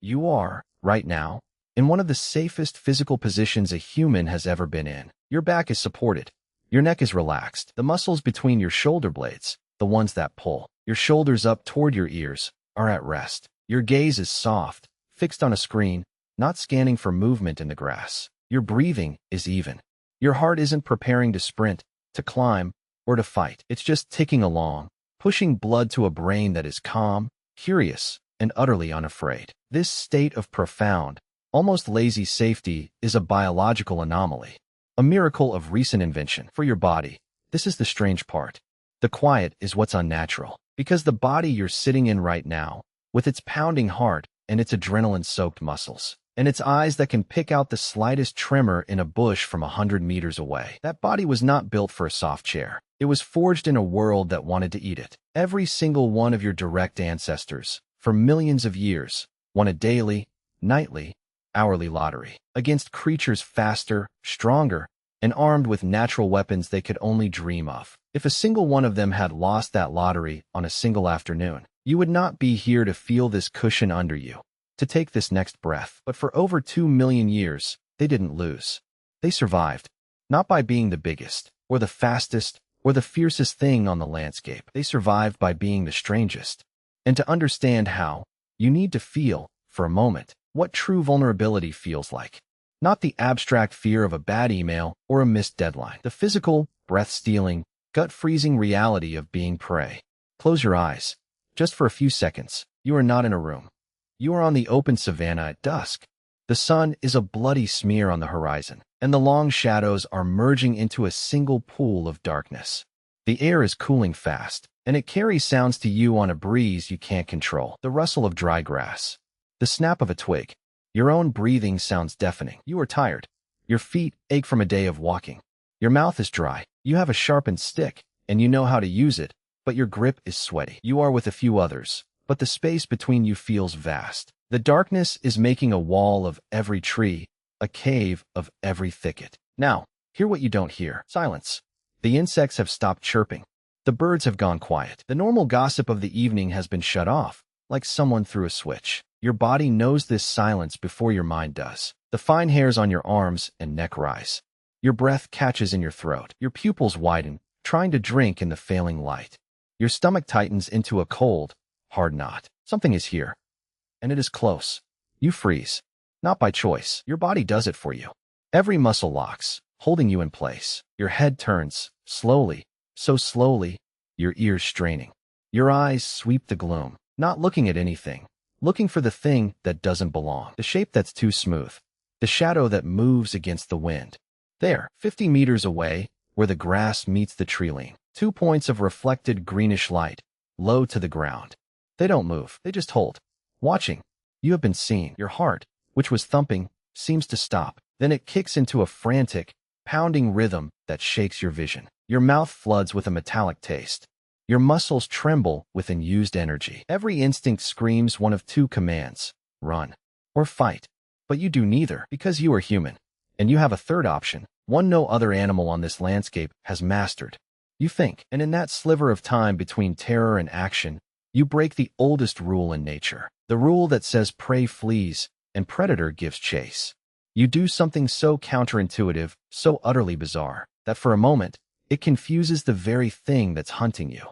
You are, right now, in one of the safest physical positions a human has ever been in. Your back is supported. Your neck is relaxed. The muscles between your shoulder blades, the ones that pull your shoulders up toward your ears, are at rest. Your gaze is soft, fixed on a screen, not scanning for movement in the grass. Your breathing is even. Your heart isn't preparing to sprint, to climb, or to fight. It's just ticking along, pushing blood to a brain that is calm, curious, and utterly unafraid. This state of profound, almost lazy safety is a biological anomaly, a miracle of recent invention. For your body, this is the strange part. The quiet is what's unnatural, because the body you're sitting in right now, with its pounding heart and its adrenaline-soaked muscles, and its eyes that can pick out the slightest tremor in a bush from 100 meters away. That body was not built for a soft chair. It was forged in a world that wanted to eat it. Every single one of your direct ancestors, for millions of years, won a daily, nightly, hourly lottery against creatures faster, stronger, and armed with natural weapons they could only dream of. If a single one of them had lost that lottery on a single afternoon, you would not be here to feel this cushion under you, to take this next breath. But for over 2 million years, they didn't lose. They survived, not by being the biggest, or the fastest, or the fiercest thing on the landscape. They survived by being the strangest. And to understand how, you need to feel, for a moment, what true vulnerability feels like. Not the abstract fear of a bad email or a missed deadline. The physical, breath-stealing, gut-freezing reality of being prey. Close your eyes. Just for a few seconds. You are not in a room. You are on the open savanna at dusk. The sun is a bloody smear on the horizon, and the long shadows are merging into a single pool of darkness. The air is cooling fast, and it carries sounds to you on a breeze you can't control. The rustle of dry grass, the snap of a twig. Your own breathing sounds deafening. You are tired. Your feet ache from a day of walking. Your mouth is dry. You have a sharpened stick, and you know how to use it, but your grip is sweaty. You are with a few others, but the space between you feels vast. The darkness is making a wall of every tree, a cave of every thicket. Now, hear what you don't hear. Silence. The insects have stopped chirping. The birds have gone quiet. The normal gossip of the evening has been shut off, like someone threw a switch. Your body knows this silence before your mind does. The fine hairs on your arms and neck rise. Your breath catches in your throat. Your pupils widen, trying to drink in the failing light. Your stomach tightens into a cold, hard knot. Something is here, and it is close. You freeze. Not by choice. Your body does it for you. Every muscle locks, holding you in place. Your head turns, slowly, so slowly, your ears straining. Your eyes sweep the gloom, not looking at anything, looking for the thing that doesn't belong, the shape that's too smooth, the shadow that moves against the wind. There, 50 meters away, where the grass meets the tree line, 2 points of reflected greenish light, low to the ground. They don't move, they just hold. Watching. You have been seen. Your heart, which was thumping, seems to stop. Then it kicks into a frantic, pounding rhythm that shakes your vision. Your mouth floods with a metallic taste. Your muscles tremble with unused energy. Every instinct screams one of 2 commands: run or fight. But you do neither, because you are human. And you have a third option, one no other animal on this landscape has mastered. You think, and in that sliver of time between terror and action, you break the oldest rule in nature, the rule that says prey flees and predator gives chase. You do something so counterintuitive, so utterly bizarre, that for a moment, it confuses the very thing that's hunting you.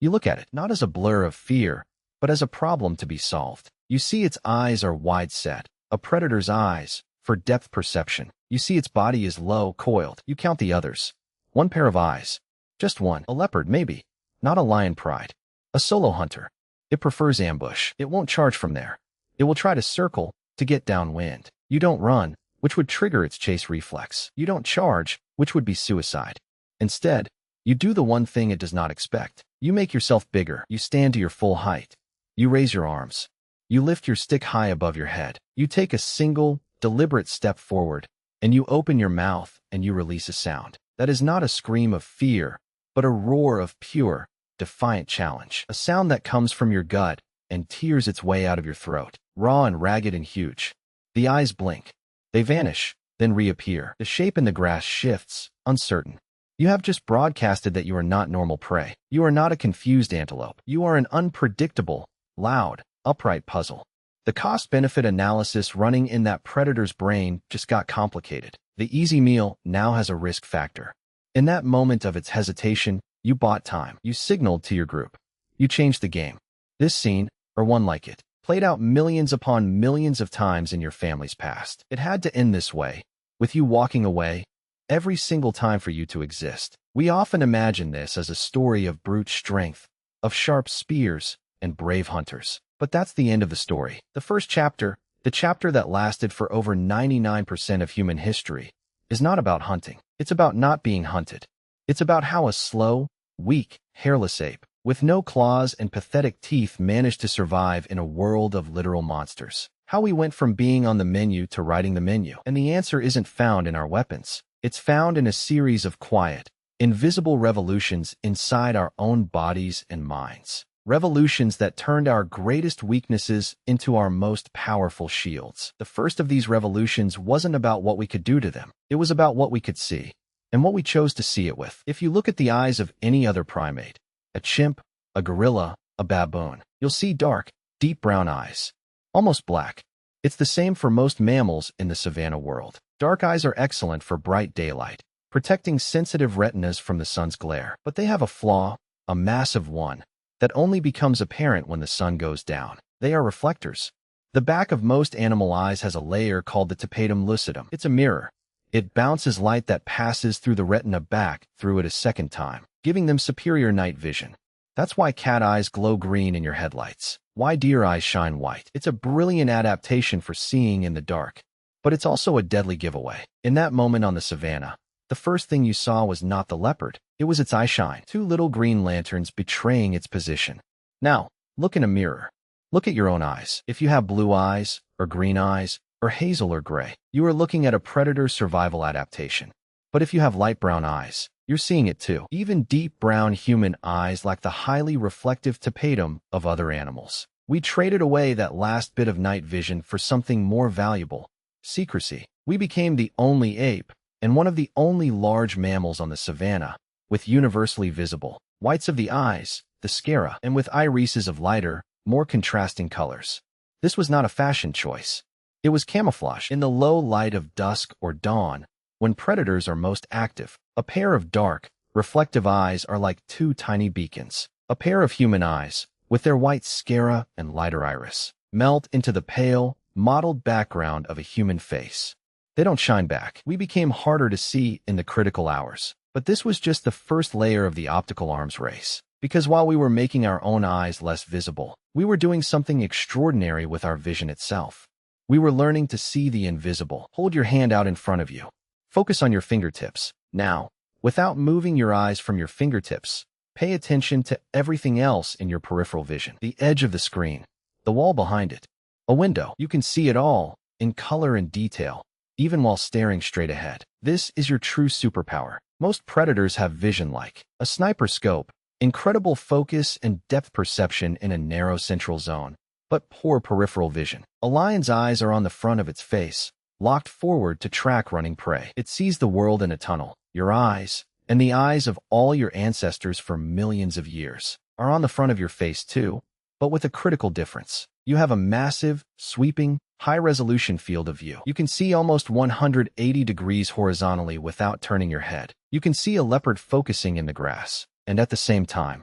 You look at it not as a blur of fear, but as a problem to be solved. You see its eyes are wide set, a predator's eyes, for depth perception. You see its body is low, coiled. You count the others. 1 pair of eyes. Just one. A leopard, maybe. Not a lion pride. A solo hunter. It prefers ambush. It won't charge from there. It will try to circle, to get downwind. You don't run, which would trigger its chase reflex. You don't charge, which would be suicide. Instead, you do the one thing it does not expect. You make yourself bigger. You stand to your full height. You raise your arms. You lift your stick high above your head. You take a single, deliberate step forward, and you open your mouth and you release a sound. That is not a scream of fear, but a roar of pure, defiant challenge. A sound that comes from your gut and tears its way out of your throat, raw and ragged and huge. The eyes blink. They vanish, then reappear. The shape in the grass shifts, uncertain. You have just broadcasted that you are not normal prey. You are not a confused antelope. You are an unpredictable, loud, upright puzzle. The cost-benefit analysis running in that predator's brain just got complicated. The easy meal now has a risk factor. In that moment of its hesitation, you bought time. You signaled to your group. You changed the game. This scene, or one like it, played out millions upon millions of times in your family's past. It had to end this way, with you walking away, every single time for you to exist. We often imagine this as a story of brute strength, of sharp spears, and brave hunters. But that's the end of the story. The first chapter, the chapter that lasted for over 99% of human history, is not about hunting. It's about not being hunted. It's about how a slow, weak, hairless ape, with no claws and pathetic teeth, managed to survive in a world of literal monsters. How we went from being on the menu to writing the menu. And the answer isn't found in our weapons. It's found in a series of quiet, invisible revolutions inside our own bodies and minds. Revolutions that turned our greatest weaknesses into our most powerful shields. The first of these revolutions wasn't about what we could do to them. It was about what we could see, and what we chose to see it with. If you look at the eyes of any other primate, a chimp, a gorilla, a baboon, you'll see dark, deep brown eyes, almost black. It's the same for most mammals in the savanna world. Dark eyes are excellent for bright daylight, protecting sensitive retinas from the sun's glare. But they have a flaw, a massive one, that only becomes apparent when the sun goes down. They are reflectors. The back of most animal eyes has a layer called the tapetum lucidum. It's a mirror. It bounces light that passes through the retina back through it a second time, giving them superior night vision. That's why cat eyes glow green in your headlights. Why deer eyes shine white. It's a brilliant adaptation for seeing in the dark. But it's also a deadly giveaway. In that moment on the savanna, the first thing you saw was not the leopard. It was its eyeshine. Two little green lanterns betraying its position. Now, look in a mirror. Look at your own eyes. If you have blue eyes, or green eyes, or hazel or gray, you are looking at a predator's survival adaptation. But if you have light brown eyes, you're seeing it too. Even deep brown human eyes lack the highly reflective tapetum of other animals. We traded away that last bit of night vision for something more valuable: secrecy. We became the only ape, and one of the only large mammals on the savanna, with universally visible whites of the eyes, the sclera, and with irises of lighter, more contrasting colors. This was not a fashion choice. It was camouflage. In the low light of dusk or dawn, when predators are most active, a pair of dark, reflective eyes are like two tiny beacons. A pair of human eyes, with their white sclera and lighter iris, melt into the pale, mottled background of a human face. They don't shine back. We became harder to see in the critical hours. But this was just the first layer of the optical arms race. Because while we were making our own eyes less visible, we were doing something extraordinary with our vision itself. We were learning to see the invisible. Hold your hand out in front of you. Focus on your fingertips. Now, without moving your eyes from your fingertips, pay attention to everything else in your peripheral vision. The edge of the screen, the wall behind it, a window. You can see it all, in color and detail, even while staring straight ahead. This is your true superpower. Most predators have vision like a sniper scope, incredible focus and depth perception in a narrow central zone, but poor peripheral vision. A lion's eyes are on the front of its face, locked forward to track running prey. It sees the world in a tunnel. Your eyes, and the eyes of all your ancestors for millions of years, are on the front of your face too, but with a critical difference. You have a massive, sweeping, high-resolution field of view. You can see almost 180 degrees horizontally without turning your head. You can see a leopard focusing in the grass, and at the same time,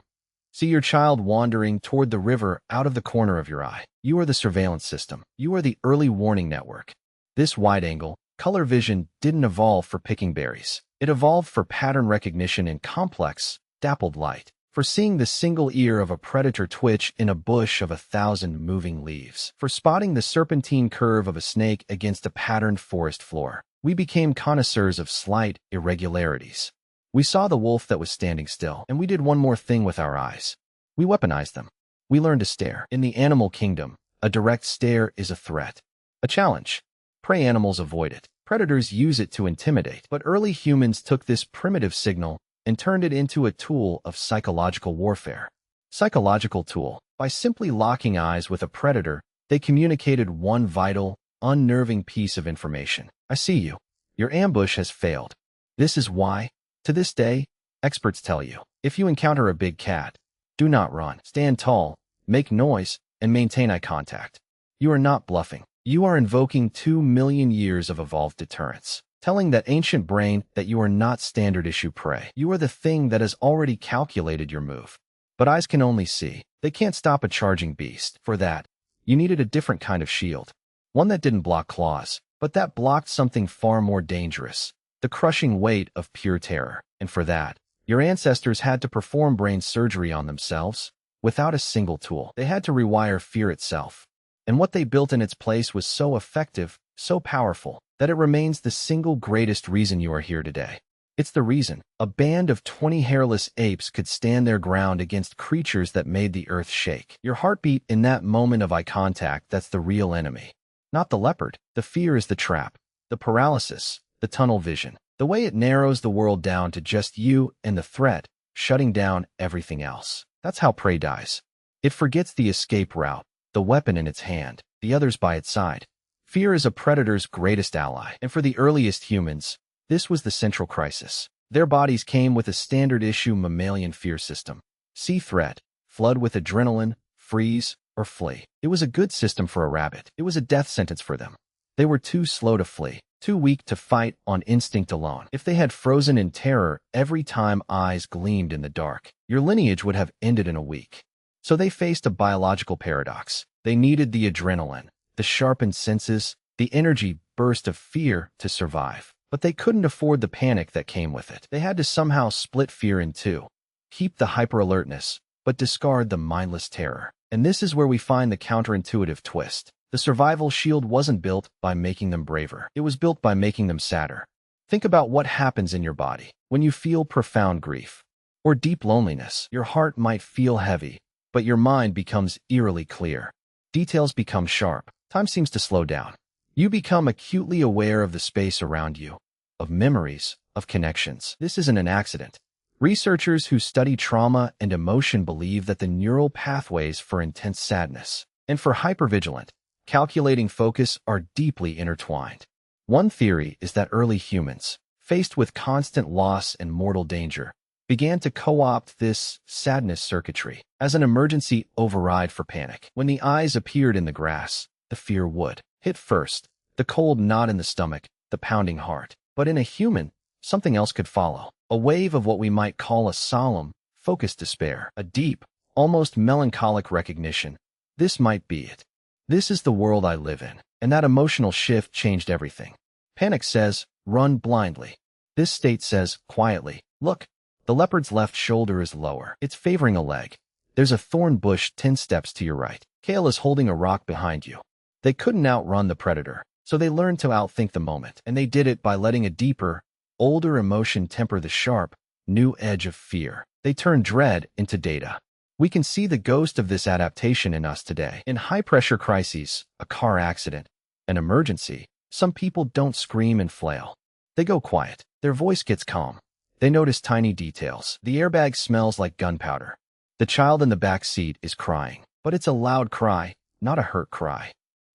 see your child wandering toward the river out of the corner of your eye. You are the surveillance system. You are the early warning network. This wide-angle, color vision didn't evolve for picking berries. It evolved for pattern recognition in complex, dappled light, for seeing the single ear of a predator twitch in a bush of 1,000 moving leaves, for spotting the serpentine curve of a snake against a patterned forest floor. We became connoisseurs of slight irregularities. We saw the wolf that was standing still, and we did one more thing with our eyes. We weaponized them. We learned to stare. In the animal kingdom, a direct stare is a threat, a challenge. Prey animals avoid it. Predators use it to intimidate. But early humans took this primitive signal and turned it into a tool of psychological warfare. Psychological tool. By simply locking eyes with a predator, they communicated one vital, unnerving piece of information. I see you. Your ambush has failed. This is why, to this day, experts tell you, if you encounter a big cat, do not run. Stand tall, make noise, and maintain eye contact. You are not bluffing. You are invoking 2 million years of evolved deterrence, telling that ancient brain that you are not standard issue prey. You are the thing that has already calculated your move. But eyes can only see. They can't stop a charging beast. For that, you needed a different kind of shield. One that didn't block claws, but that blocked something far more dangerous, the crushing weight of pure terror. And for that, your ancestors had to perform brain surgery on themselves without a single tool. They had to rewire fear itself. And what they built in its place was so effective, so powerful, that it remains the single greatest reason you are here today. It's the reason a band of 20 hairless apes could stand their ground against creatures that made the earth shake. Your heartbeat in that moment of eye contact, that's the real enemy. Not the leopard. The fear is the trap, the paralysis, the tunnel vision. The way it narrows the world down to just you and the threat, shutting down everything else. That's how prey dies. It forgets the escape route, the weapon in its hand, the others by its side. Fear is a predator's greatest ally. And for the earliest humans, this was the central crisis. Their bodies came with a standard-issue mammalian fear system. See threat, flood with adrenaline, freeze, or flee. It was a good system for a rabbit. It was a death sentence for them. They were too slow to flee, too weak to fight on instinct alone. If they had frozen in terror every time eyes gleamed in the dark, your lineage would have ended in a week. So they faced a biological paradox. They needed the adrenaline, the sharpened senses, the energy burst of fear to survive. But they couldn't afford the panic that came with it. They had to somehow split fear in two. Keep the hyper-alertness, but discard the mindless terror. And this is where we find the counterintuitive twist. The survival shield wasn't built by making them braver. It was built by making them sadder. Think about what happens in your body when you feel profound grief or deep loneliness. Your heart might feel heavy, but your mind becomes eerily clear. Details become sharp. Time seems to slow down. You become acutely aware of the space around you, of memories, of connections. This isn't an accident. Researchers who study trauma and emotion believe that the neural pathways for intense sadness and for hypervigilant, calculating focus are deeply intertwined. One theory is that early humans, faced with constant loss and mortal danger, began to co-opt this sadness circuitry as an emergency override for panic. When the eyes appeared in the grass, the fear would hit first, the cold knot in the stomach, the pounding heart. But in a human, something else could follow. A wave of what we might call a solemn, focused despair. A deep, almost melancholic recognition. This might be it. This is the world I live in. And that emotional shift changed everything. Panic says, run blindly. This state says, quietly, look, the leopard's left shoulder is lower. It's favoring a leg. There's a thorn bush 10 steps to your right. Kale is holding a rock behind you. They couldn't outrun the predator, so they learned to outthink the moment. And they did it by letting a deeper, older emotion temper the sharp, new edge of fear. They turned dread into data. We can see the ghost of this adaptation in us today. In high-pressure crises, a car accident, an emergency, some people don't scream and flail. They go quiet. Their voice gets calm. They notice tiny details. The airbag smells like gunpowder. The child in the back seat is crying, but it's a loud cry, not a hurt cry.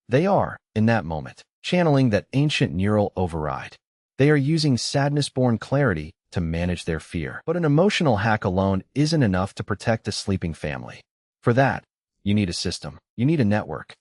They are, in that moment, channeling that ancient neural override. They are using sadness-born clarity to manage their fear. But an emotional hack alone isn't enough to protect a sleeping family. For that, you need a system. You need a network.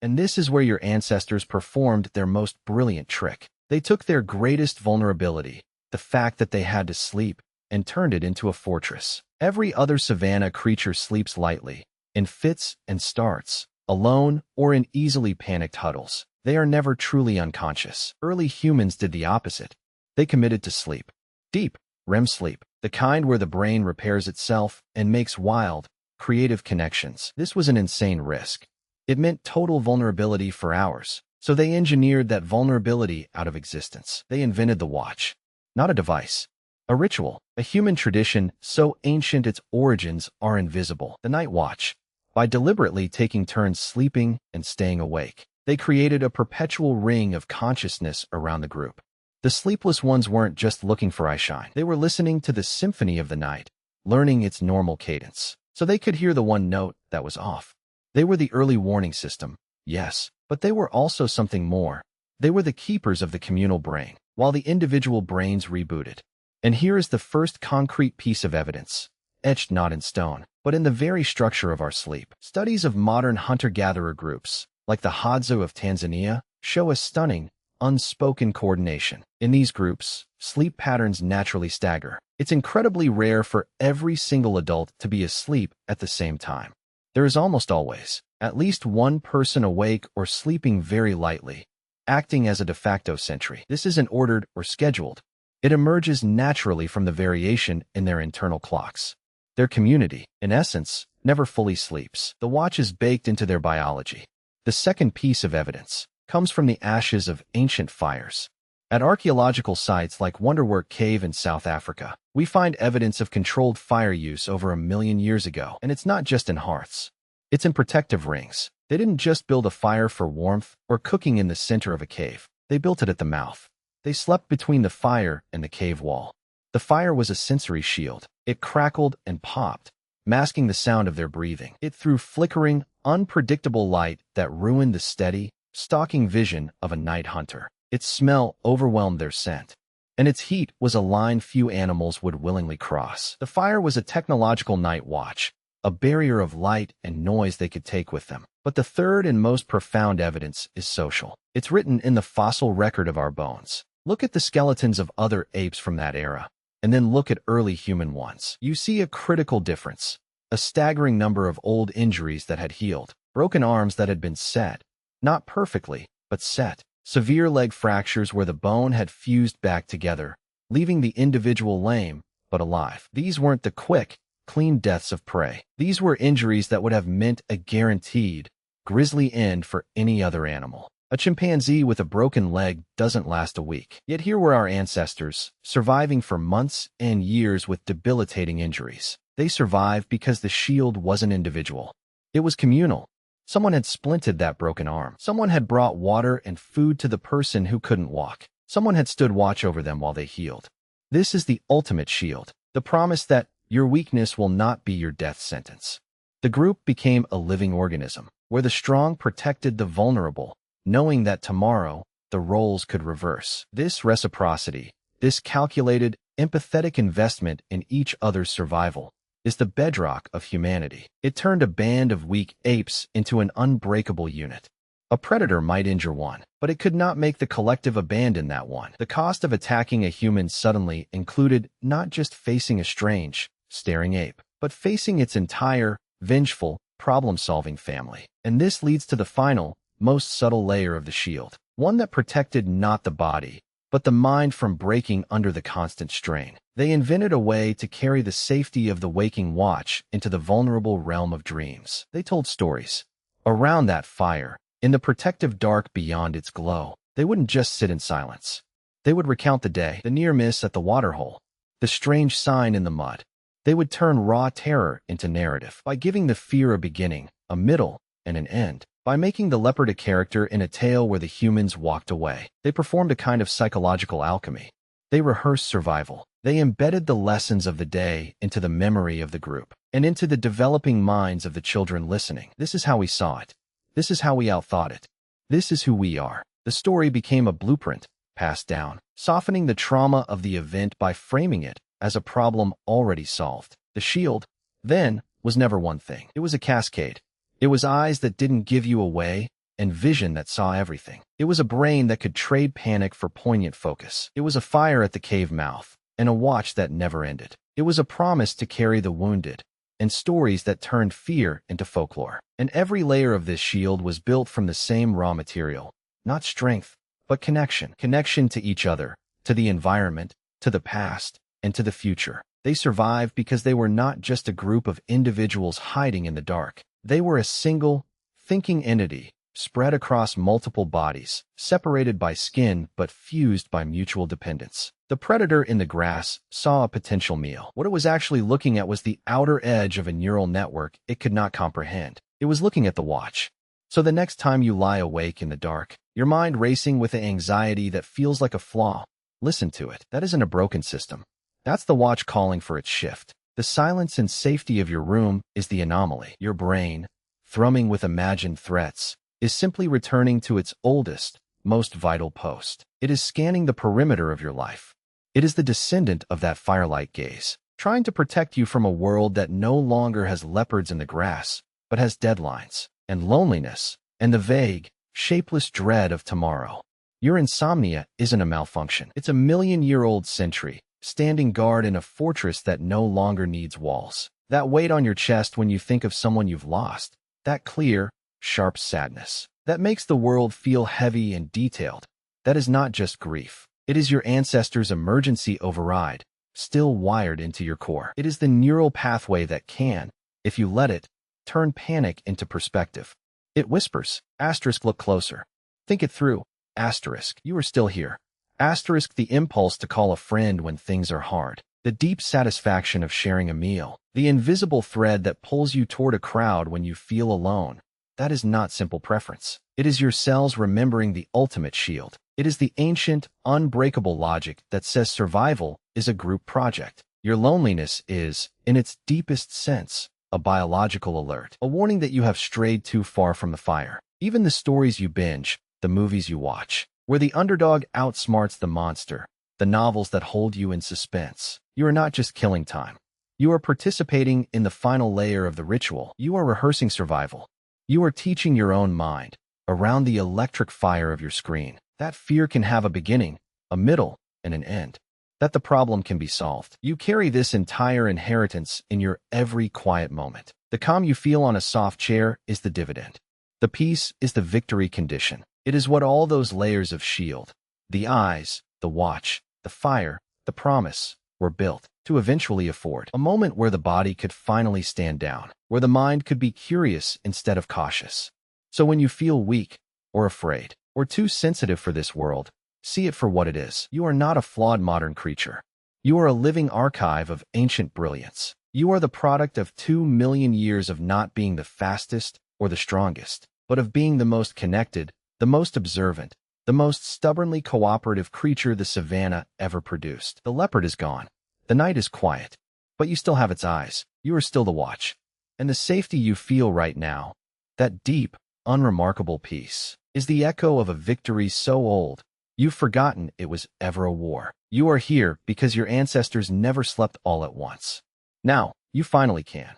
And this is where your ancestors performed their most brilliant trick. They took their greatest vulnerability, the fact that they had to sleep, and turned it into a fortress. Every other savanna creature sleeps lightly, in fits and starts, alone or in easily panicked huddles. They are never truly unconscious. Early humans did the opposite. They committed to sleep. Deep, REM sleep, the kind where the brain repairs itself and makes wild, creative connections. This was an insane risk. It meant total vulnerability for hours. So they engineered that vulnerability out of existence. They invented the watch. Not a device. A ritual. A human tradition so ancient its origins are invisible. The night watch. By deliberately taking turns sleeping and staying awake, they created a perpetual ring of consciousness around the group. The sleepless ones weren't just looking for eyeshine. They were listening to the symphony of the night, learning its normal cadence, so they could hear the one note that was off. They were the early warning system, yes, but they were also something more. They were the keepers of the communal brain, while the individual brains rebooted. And here is the first concrete piece of evidence, etched not in stone, but in the very structure of our sleep. Studies of modern hunter-gatherer groups, like the Hadza of Tanzania, show a stunning, unspoken coordination. In these groups, sleep patterns naturally stagger. It's incredibly rare for every single adult to be asleep at the same time. There is almost always at least one person awake or sleeping very lightly, acting as a de facto sentry. This isn't ordered or scheduled. It emerges naturally from the variation in their internal clocks. Their community, in essence, never fully sleeps. The watch is baked into their biology. The second piece of evidence comes from the ashes of ancient fires. At archaeological sites like Wonderwork Cave in South Africa, we find evidence of controlled fire use over 1,000,000 years ago, and it's not just in hearths. It's in protective rings. They didn't just build a fire for warmth or cooking in the center of a cave. They built it at the mouth. They slept between the fire and the cave wall. The fire was a sensory shield. It crackled and popped, masking the sound of their breathing. It threw flickering, unpredictable light that ruined the steady, stalking vision of a night hunter. Its smell overwhelmed their scent, and its heat was a line few animals would willingly cross. The fire was a technological night watch, a barrier of light and noise they could take with them. But the third and most profound evidence is social. It's written in the fossil record of our bones. Look at the skeletons of other apes from that era, and then look at early human ones. You see a critical difference, a staggering number of old injuries that had healed, broken arms that had been set, not perfectly, but set, severe leg fractures where the bone had fused back together, leaving the individual lame, but alive. These weren't the quick, clean deaths of prey. These were injuries that would have meant a guaranteed, grisly end for any other animal. A chimpanzee with a broken leg doesn't last a week. Yet here were our ancestors, surviving for months and years with debilitating injuries. They survived because the shield wasn't individual. It was communal. Someone had splinted that broken arm. Someone had brought water and food to the person who couldn't walk. Someone had stood watch over them while they healed. This is the ultimate shield, the promise that your weakness will not be your death sentence. The group became a living organism, where the strong protected the vulnerable, knowing that tomorrow the roles could reverse. This reciprocity, this calculated, empathetic investment in each other's survival, is the bedrock of humanity. It turned a band of weak apes into an unbreakable unit. A predator might injure one, but it could not make the collective abandon that one. The cost of attacking a human suddenly included not just facing a strange, staring ape, but facing its entire, vengeful, problem-solving family. And this leads to the final, most subtle layer of the shield, one that protected not the body, but the mind from breaking under the constant strain. They invented a way to carry the safety of the waking watch into the vulnerable realm of dreams. They told stories. Around that fire, in the protective dark beyond its glow, they wouldn't just sit in silence. They would recount the day, the near miss at the waterhole, the strange sign in the mud. They would turn raw terror into narrative by giving the fear a beginning, a middle, and an end. By making the leopard a character in a tale where the humans walked away, they performed a kind of psychological alchemy. They rehearsed survival. They embedded the lessons of the day into the memory of the group and into the developing minds of the children listening. This is how we saw it. This is how we outthought it. This is who we are. The story became a blueprint, passed down, softening the trauma of the event by framing it as a problem already solved. The shield, then, was never one thing. It was a cascade. It was eyes that didn't give you away and vision that saw everything. It was a brain that could trade panic for poignant focus. It was a fire at the cave mouth and a watch that never ended. It was a promise to carry the wounded and stories that turned fear into folklore. And every layer of this shield was built from the same raw material, not strength, but connection. Connection to each other, to the environment, to the past, and to the future. They survived because they were not just a group of individuals hiding in the dark. They were a single, thinking entity, spread across multiple bodies, separated by skin but fused by mutual dependence. The predator in the grass saw a potential meal. What it was actually looking at was the outer edge of a neural network it could not comprehend. It was looking at the watch. So the next time you lie awake in the dark, your mind racing with an anxiety that feels like a flaw, listen to it. That isn't a broken system. That's the watch calling for its shift. The silence and safety of your room is the anomaly. Your brain, thrumming with imagined threats, is simply returning to its oldest, most vital post. It is scanning the perimeter of your life. It is the descendant of that firelight gaze, trying to protect you from a world that no longer has leopards in the grass, but has deadlines and loneliness and the vague, shapeless dread of tomorrow. Your insomnia isn't a malfunction. It's a million-year-old sentry, standing guard in a fortress that no longer needs walls. That weight on your chest when you think of someone you've lost, that clear, sharp sadness, that makes the world feel heavy and detailed. That is not just grief. It is your ancestors' emergency override, still wired into your core. It is the neural pathway that can, if you let it, turn panic into perspective. It whispers, asterisk, look closer. Think it through, asterisk, you are still here. Asterisk, the impulse to call a friend when things are hard. The deep satisfaction of sharing a meal. The invisible thread that pulls you toward a crowd when you feel alone. That is not simple preference. It is your cells remembering the ultimate shield. It is the ancient, unbreakable logic that says survival is a group project. Your loneliness is, in its deepest sense, a biological alert, a warning that you have strayed too far from the fire. Even the stories you binge, the movies you watch, where the underdog outsmarts the monster, the novels that hold you in suspense. You are not just killing time. You are participating in the final layer of the ritual. You are rehearsing survival. You are teaching your own mind, around the electric fire of your screen, that fear can have a beginning, a middle, and an end. That the problem can be solved. You carry this entire inheritance in your every quiet moment. The calm you feel on a soft chair is the dividend. The peace is the victory condition. It is what all those layers of shield, the eyes, the watch, the fire, the promise, were built to eventually afford. A moment where the body could finally stand down, where the mind could be curious instead of cautious. So when you feel weak, or afraid, or too sensitive for this world, see it for what it is. You are not a flawed modern creature. You are a living archive of ancient brilliance. You are the product of 2 million years of not being the fastest or the strongest, but of being the most connected, the most observant, the most stubbornly cooperative creature the savanna ever produced. The leopard is gone. The night is quiet, but you still have its eyes. You are still the watch. And the safety you feel right now, that deep, unremarkable peace, is the echo of a victory so old, you've forgotten it was ever a war. You are here because your ancestors never slept all at once. Now, you finally can.